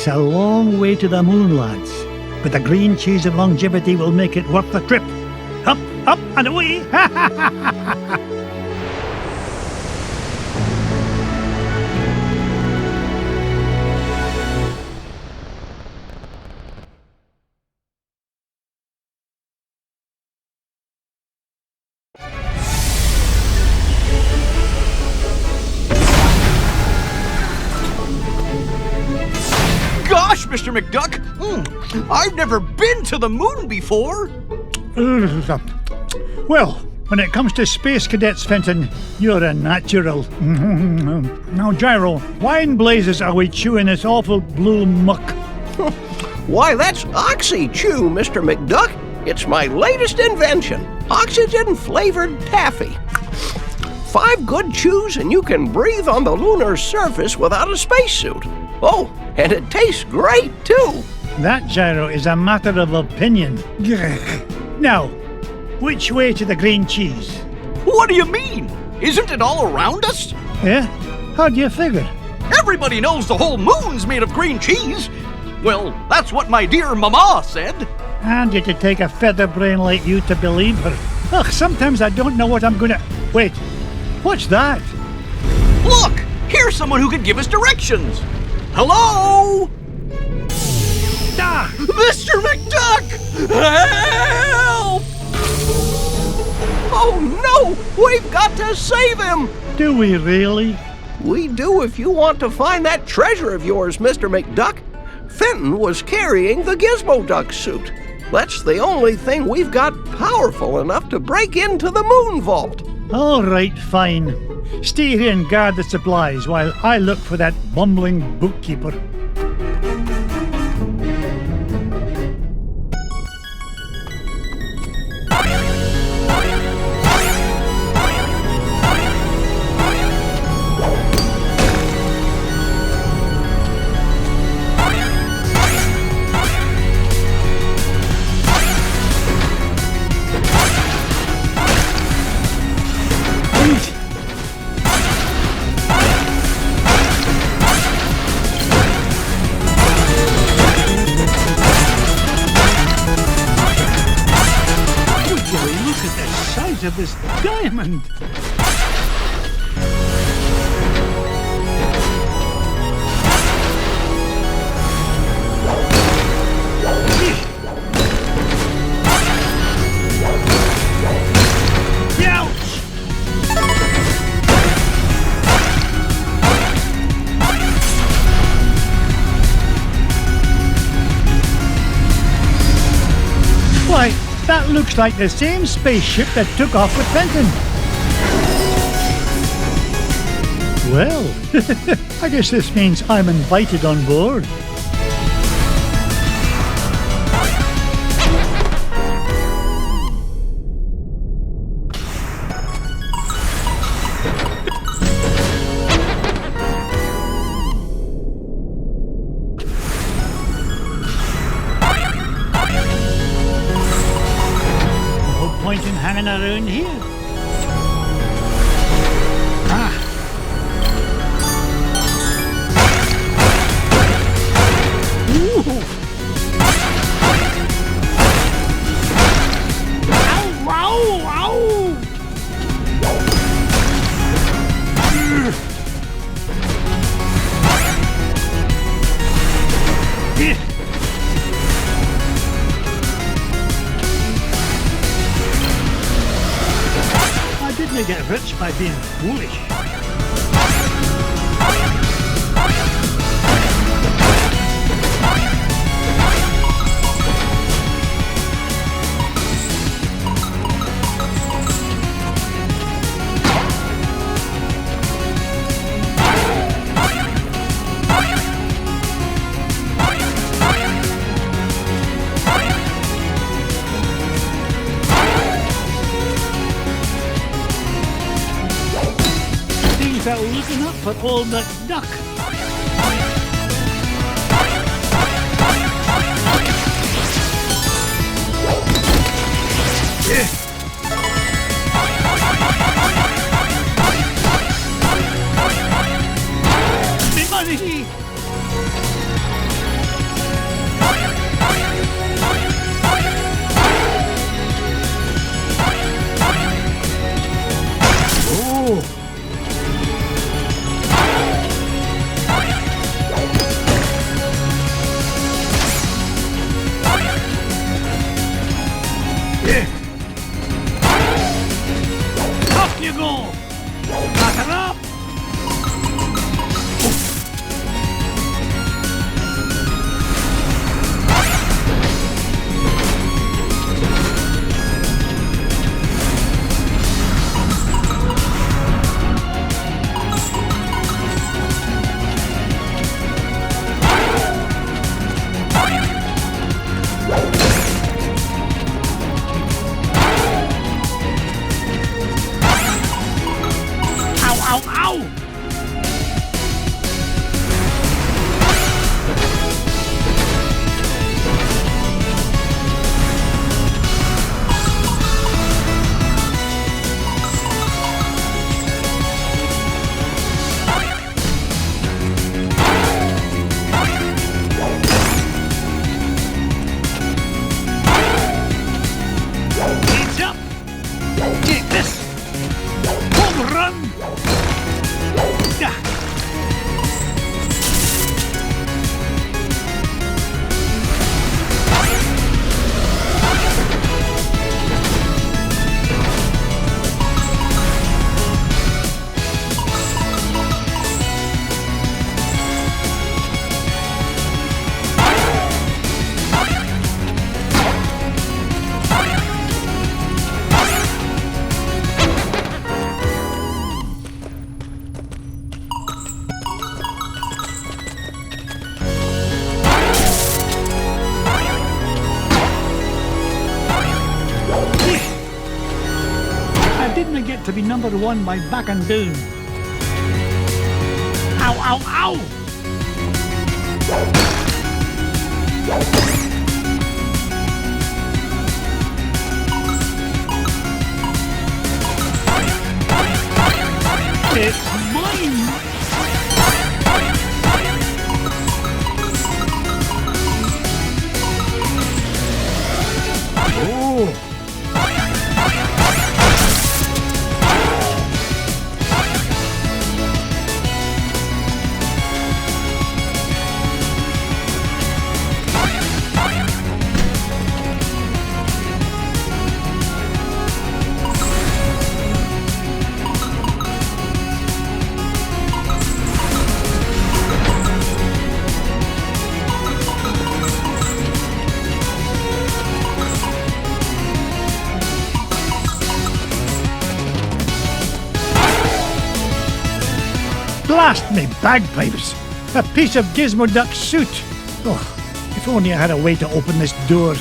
It's a long way to the moon, lads. But the green cheese of longevity will make it worth the trip. Up, up, and away! Gosh, Mr. McDuck! I've never been to the moon before! Well, when it comes to space cadets, Fenton, you're a natural. Now, Gyro, why in blazes are we chewing this awful blue muck? Why, that's Oxy Chew, Mr. McDuck. It's my latest invention, oxygen-flavored taffy. 5 good chews and you can breathe on the lunar surface without a spacesuit. Oh, and it tastes great, too. That, Gyro, is a matter of opinion. Now, which way to the green cheese? What do you mean? Isn't it all around us? Yeah? How do you figure? Everybody knows the whole moon's made of green cheese. Well, that's what my dear mama said. And you could take a feather brain like you to believe her. Ugh, sometimes I don't know what I'm gonna... Wait, what's that? Look, here's someone who can give us directions. Hello? Ah! Mr. McDuck! Help! Oh, no! We've got to save him! Do we really? We do if you want to find that treasure of yours, Mr. McDuck. Fenton was carrying the Gizmo Duck suit. That's the only thing we've got powerful enough to break into the moon vault. All right, fine. Stay here and guard the supplies while I look for that bumbling bookkeeper. Of this diamond. Why, that looks like the same spaceship that took off with Fenton. Well, I guess this means I'm invited on board. Point in hanging around here. Ooh. Ow, ow, ow. Didn't get rich by being foolish. Are looking up for old McDuck. Me money! Up you go! Back it up! To be number one by backing down. Ow, ow, ow! It's mine! Oh! Blast me bagpipes! A piece of Gizmo Duck's suit! Oh, if only I had a way to open this door.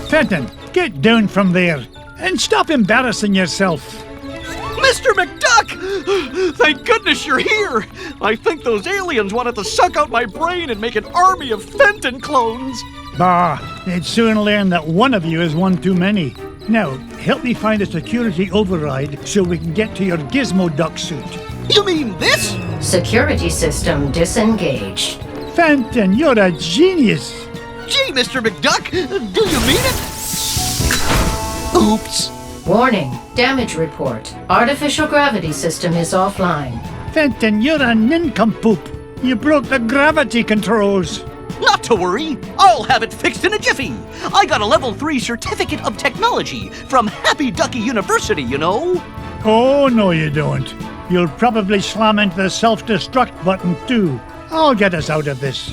Fenton, get down from there and stop embarrassing yourself. Mr. McDuck! Thank goodness you're here! I think those aliens wanted to suck out my brain and make an army of Fenton clones. Bah, they'd soon learn that one of you is one too many. Now, help me find a security override so we can get to your Gizmo Duck suit. You mean this? Security system disengaged. Fenton, you're a genius. Gee, Mr. McDuck, do you mean it? Oops. Warning, damage report. Artificial gravity system is offline. Fenton, you're a nincompoop. You broke the gravity controls. Not to worry, I'll have it fixed in a jiffy. I got a level 3 certificate of technology from Happy Ducky University, you know. Oh, no you don't. You'll probably slam into the self-destruct button too. I'll get us out of this.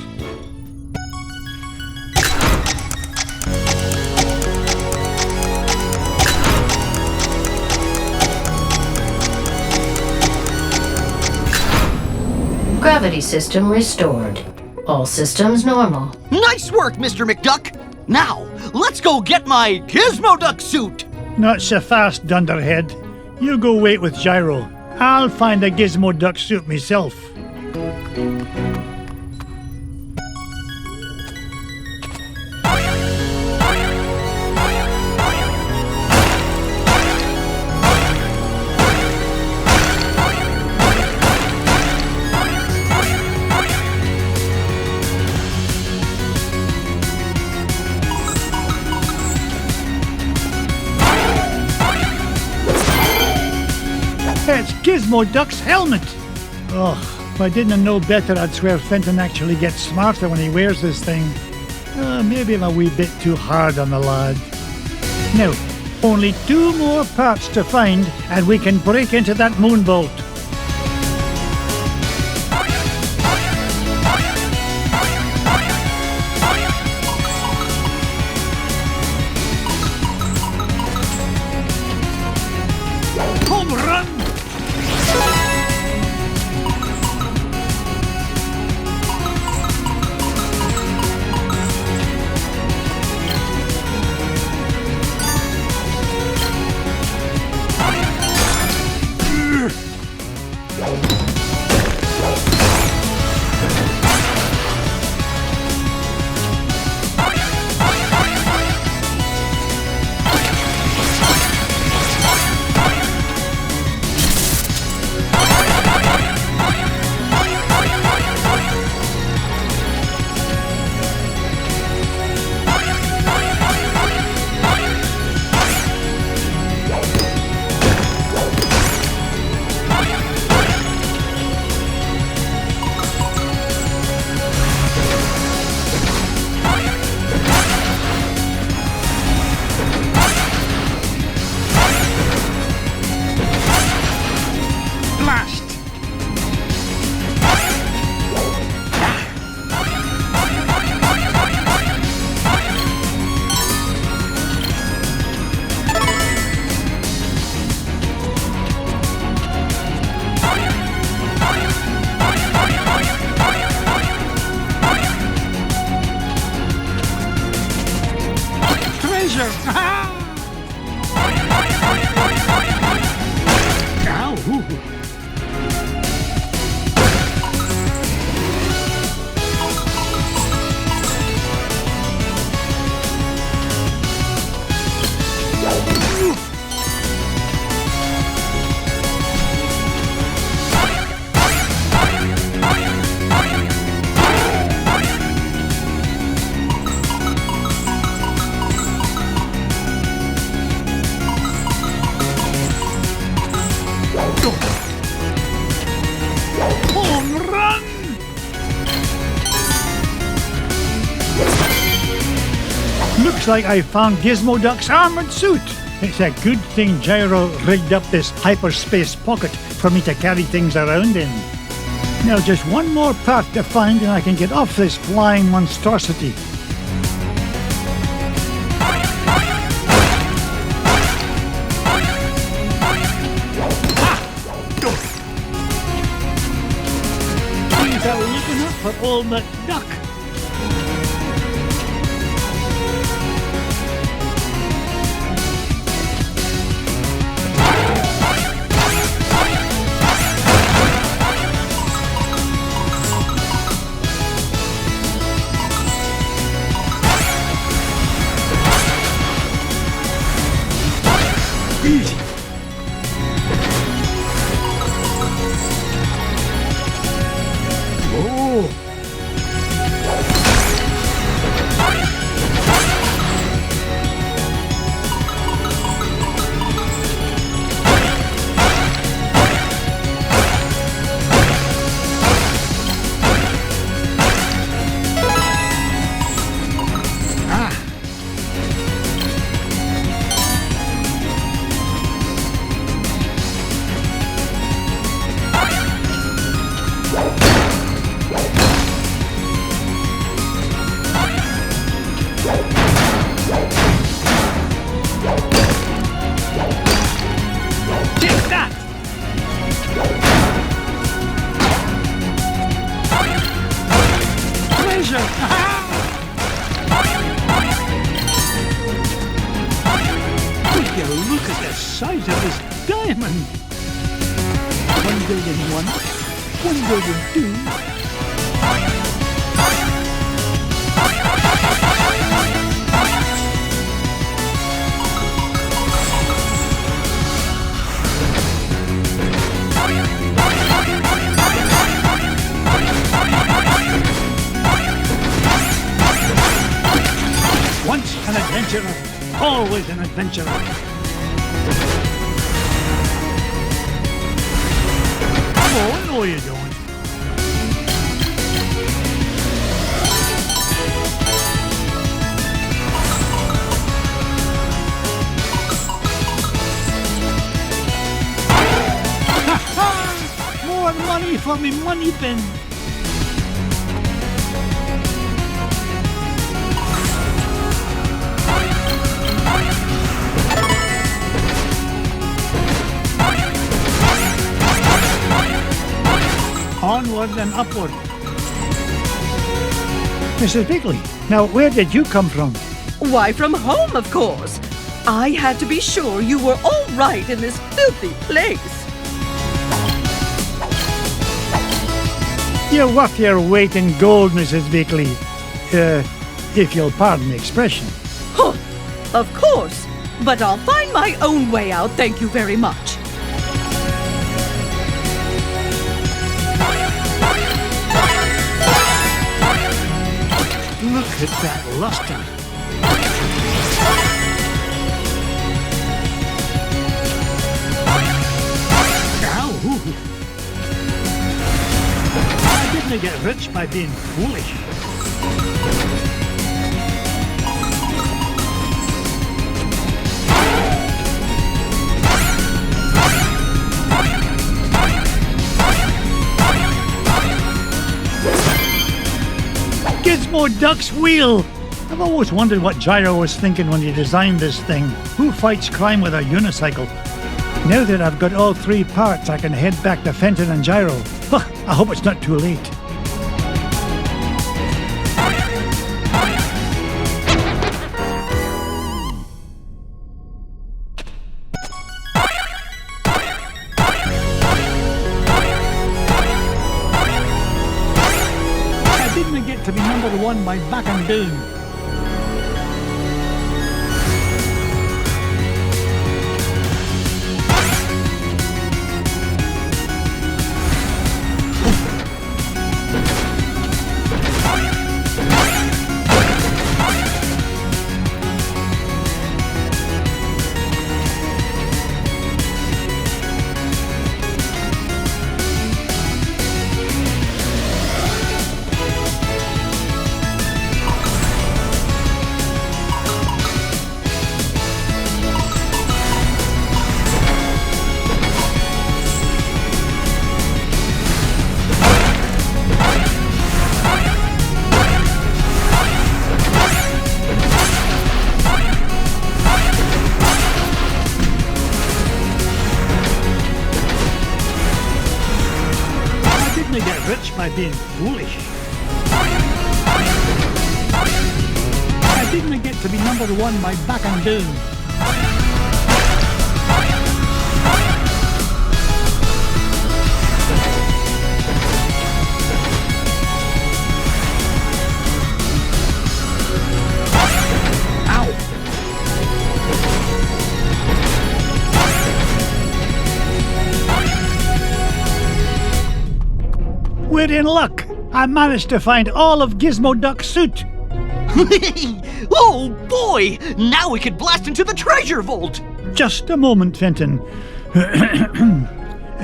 Gravity system restored. All systems normal. Nice work, Mr. McDuck. Now, let's go get my Gizmo Duck suit. Not so fast, Dunderhead. You go wait with Gyro. I'll find a Gizmo Duck suit myself. Gizmo Duck's helmet. Ugh, if I didn't know better, I'd swear Fenton actually gets smarter when he wears this thing. Maybe I'm a wee bit too hard on the lad. Now, only 2 more parts to find, and we can break into that moonbolt. Home run! Looks like I found Gizmo Duck's armored suit. It's a good thing Gyro rigged up this hyperspace pocket for me to carry things around in. Now just 1 more part to find and I can get off this flying monstrosity. Things are looking up for old McDuck. Easy. Oh. Look at the size of this diamond. 1,000,001, 1,002. Once an adventurer, always an adventurer. Oh, no, you don't. More money for me money bin. Onward and upward. Mrs. Bigley, now where did you come from? Why, from home, of course. I had to be sure you were all right in this filthy place. You're worth your weight in gold, Mrs. Bigley. If you'll pardon the expression. Huh, of course. But I'll find my own way out, thank you very much. Look at that luster. Ow. I didn't get rich by being foolish. Gizmo Duck's wheel! I've always wondered what Gyro was thinking when he designed this thing. Who fights crime with a unicycle? Now that I've got all three parts, I can head back to Fenton and Gyro. I hope it's not too late. To be number one by back and down. Get rich by being foolish. I didn't get to be number one by back and down. We're in luck. I managed to find all of Gizmo Duck's suit. Oh boy! Now we could blast into the treasure vault! Just a moment, Fenton.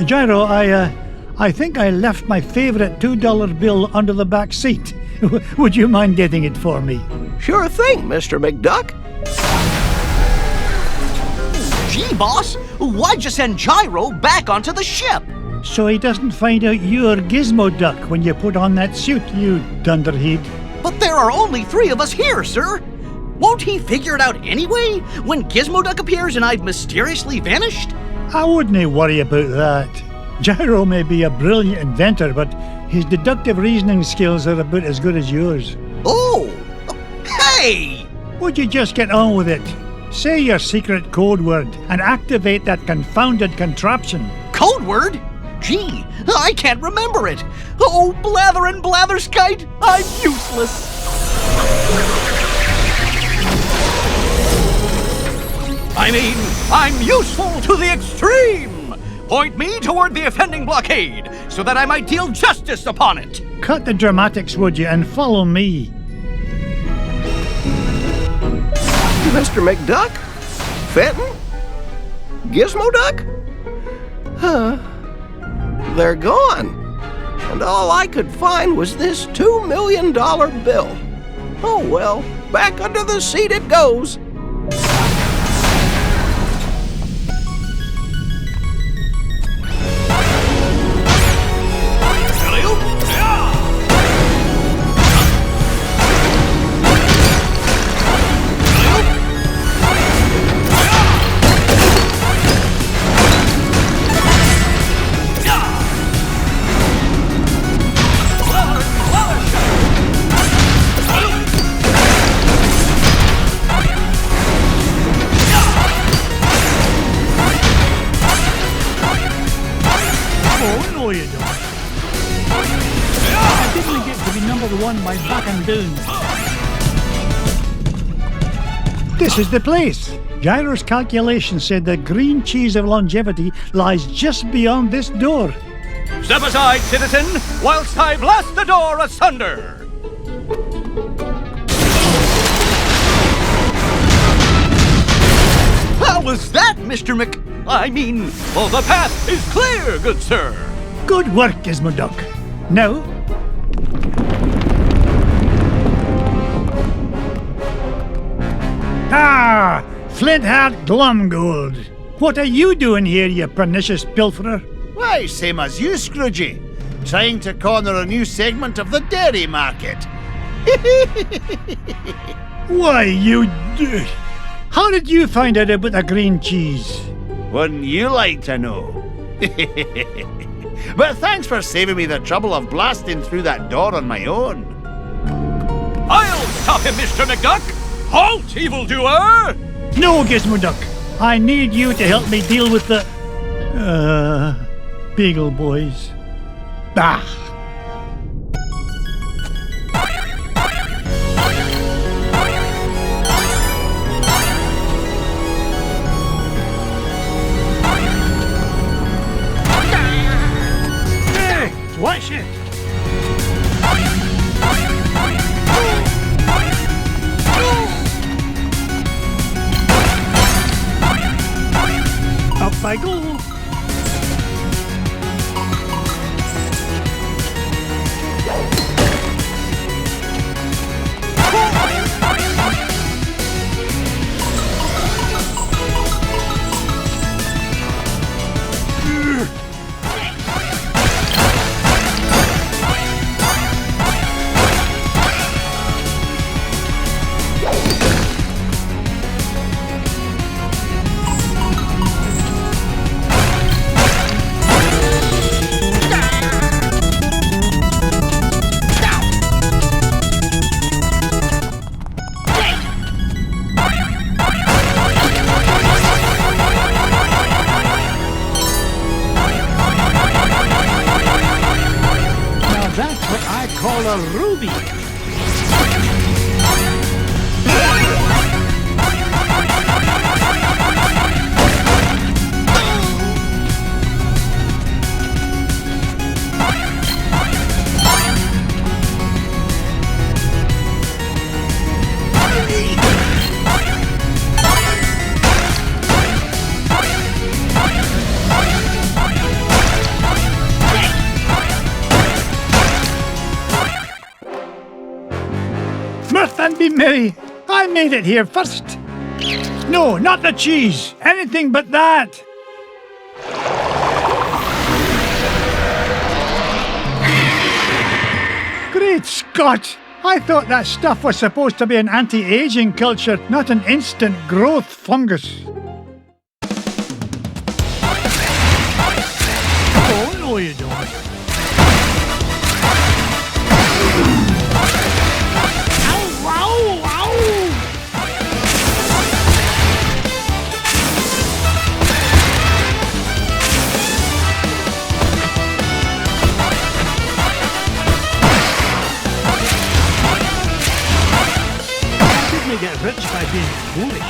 Gyro, I think I left my favorite $2 bill under the back seat. Would you mind getting it for me? Sure thing, Mr. McDuck. Gee, boss, why'd you send Gyro back onto the ship? So he doesn't find out you're Gizmo Duck when you put on that suit, you dunderhead. But there are only 3 of us here, sir. Won't he figure it out anyway, when Gizmo Duck appears and I've mysteriously vanished? I wouldn't worry about that. Gyro may be a brilliant inventor, but his deductive reasoning skills are about as good as yours. Oh! Hey! Would you just get on with it? Say your secret code word and activate that confounded contraption. Code word? Gee, I can't remember it. Oh, blather and blatherskite, I'm useless. I mean, I'm useful to the extreme. Point me toward the offending blockade, so that I might deal justice upon it. Cut the dramatics, would you, and follow me. Mr. McDuck? Fenton? Gizmo Duck? they're gone. And all I could find was this $2 million bill. Oh well, back under the seat it goes. By backing down. This is the place. Gyro's calculation said the green cheese of longevity lies just beyond this door. Step aside, citizen, whilst I blast the door asunder! How was that, Mr. Oh, the path is clear, good sir! Good work, Gizmo Duck. Now, Flint-Heart Glumgold. What are you doing here, you pernicious pilferer? Why, same as you, Scroogey. Trying to corner a new segment of the dairy market. Why, you... How did you find out about the green cheese? Wouldn't you like to know? But thanks for saving me the trouble of blasting through that door on my own. I'll stop him, Mr. McDuck! Halt, evildoer! No, Gizmo Duck. I need you to help me deal with the... Beagle Boys. Bah! Hey, watch it! Up I go! A ruby. And be merry. I made it here first. No, not the cheese. Anything but that. Great Scott! I thought that stuff was supposed to be an anti-aging culture, not an instant growth fungus. Oh, no you don't. Get rich by being foolish.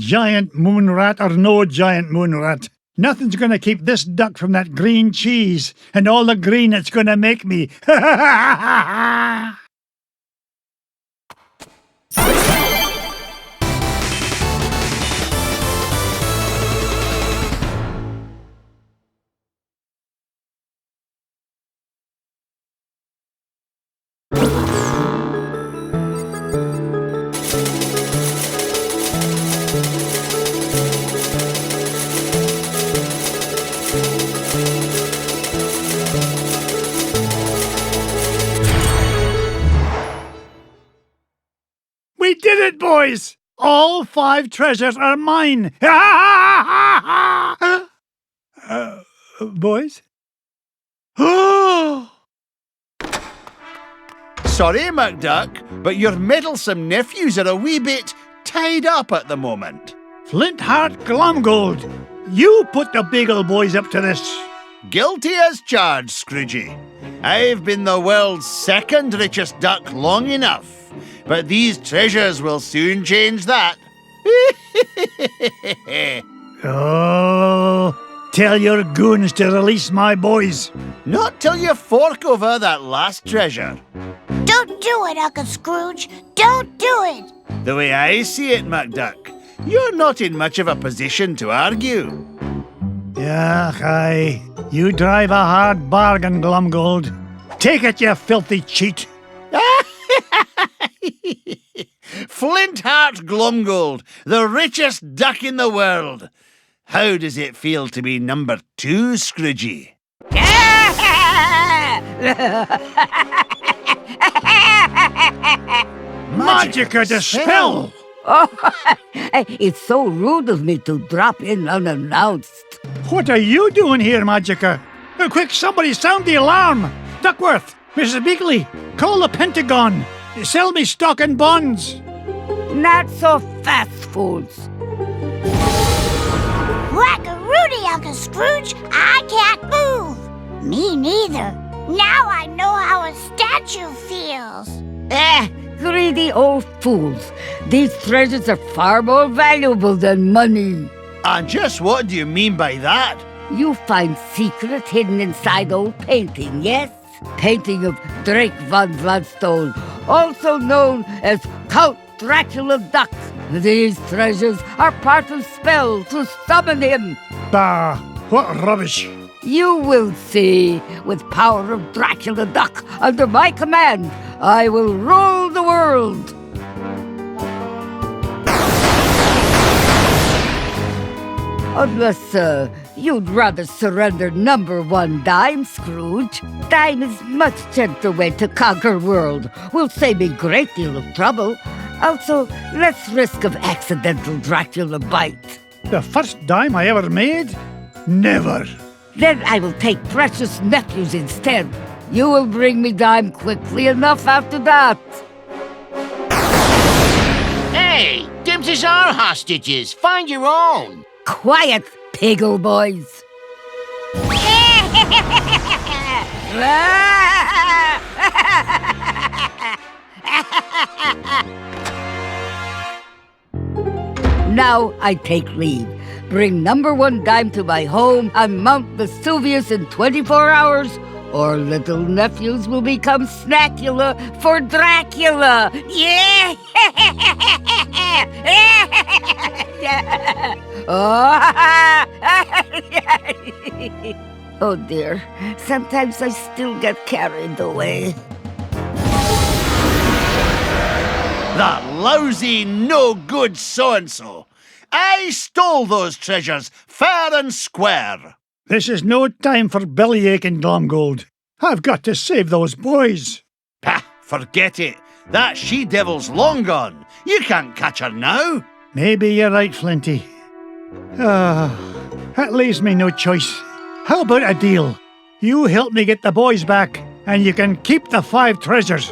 Giant moon rat or no giant moon rat, nothing's going to keep this duck from that green cheese and all the green it's going to make me. We did it, boys! All 5 treasures are mine! Boys? Sorry, McDuck, but your meddlesome nephews are a wee bit tied up at the moment. Flintheart Glomgold, you put the Beagle boys up to this. Guilty as charged, Scroogey. I've been the world's 2nd richest duck long enough, but these treasures will soon change that. Oh, tell your goons to release my boys. Not till you fork over that last treasure. Don't do it, Uncle Scrooge. Don't do it. The way I see it, McDuck, you're not in much of a position to argue. Yeah, aye. You drive a hard bargain, Glomgold. Take it, you filthy cheat. Flintheart Glomgold, the richest duck in the world. How does it feel to be number 2, Scroogey? Magica Dispel! Oh, it's so rude of me to drop in unannounced. What are you doing here, Magica? Quick, somebody sound the alarm! Duckworth, Mrs. Beakley, call the Pentagon. Sell me stock and bonds. Not so fast, fools. Whack-a-roody, Uncle Scrooge. I can't move. Me neither. Now I know how a statue feels. Greedy old fools. These treasures are far more valuable than money. And just what do you mean by that? You find secrets hidden inside old painting, yes? Painting of Drake von Gladstone, also known as Count Dracula Duck. These treasures are part of spell to summon him. Bah, what rubbish. You will see. With power of Dracula Duck under my command, I will rule the world. Unless, you'd rather surrender number 1 dime, Scrooge. Dime is much gentler way to conquer world. Will save me a great deal of trouble. Also, less risk of accidental Dracula bite. The first dime I ever made? Never. Then I will take precious nephews instead. You will bring me dime quickly enough after that. Hey, Dibs are hostages. Find your own. Quiet, Piggle boys. Now I take leave. Bring number 1 dime to my home on Mount Vesuvius in 24 hours, or little nephews will become Snackula for Dracula. Yeah! Oh dear, sometimes I still get carried away. That lousy, no-good so-and-so. I stole those treasures fair and square. This is no time for bellyaching, Glomgold. I've got to save those boys. Pah, forget it. That she-devil's long gone. You can't catch her now. Maybe you're right, Flinty. That leaves me no choice. How about a deal? You help me get the boys back, and you can keep the 5 treasures.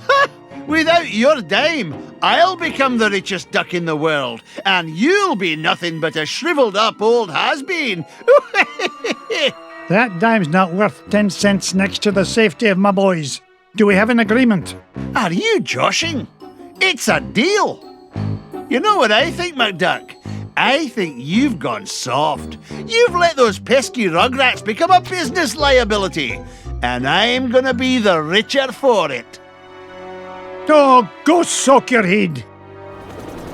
Ha! Without your dime, I'll become the richest duck in the world, and you'll be nothing but a shriveled-up old has-been. That dime's not worth 10 cents next to the safety of my boys. Do we have an agreement? Are you joshing? It's a deal. You know what I think, McDuck? I think you've gone soft. You've let those pesky rugrats become a business liability, and I'm gonna be the richer for it. Oh, go soak your head.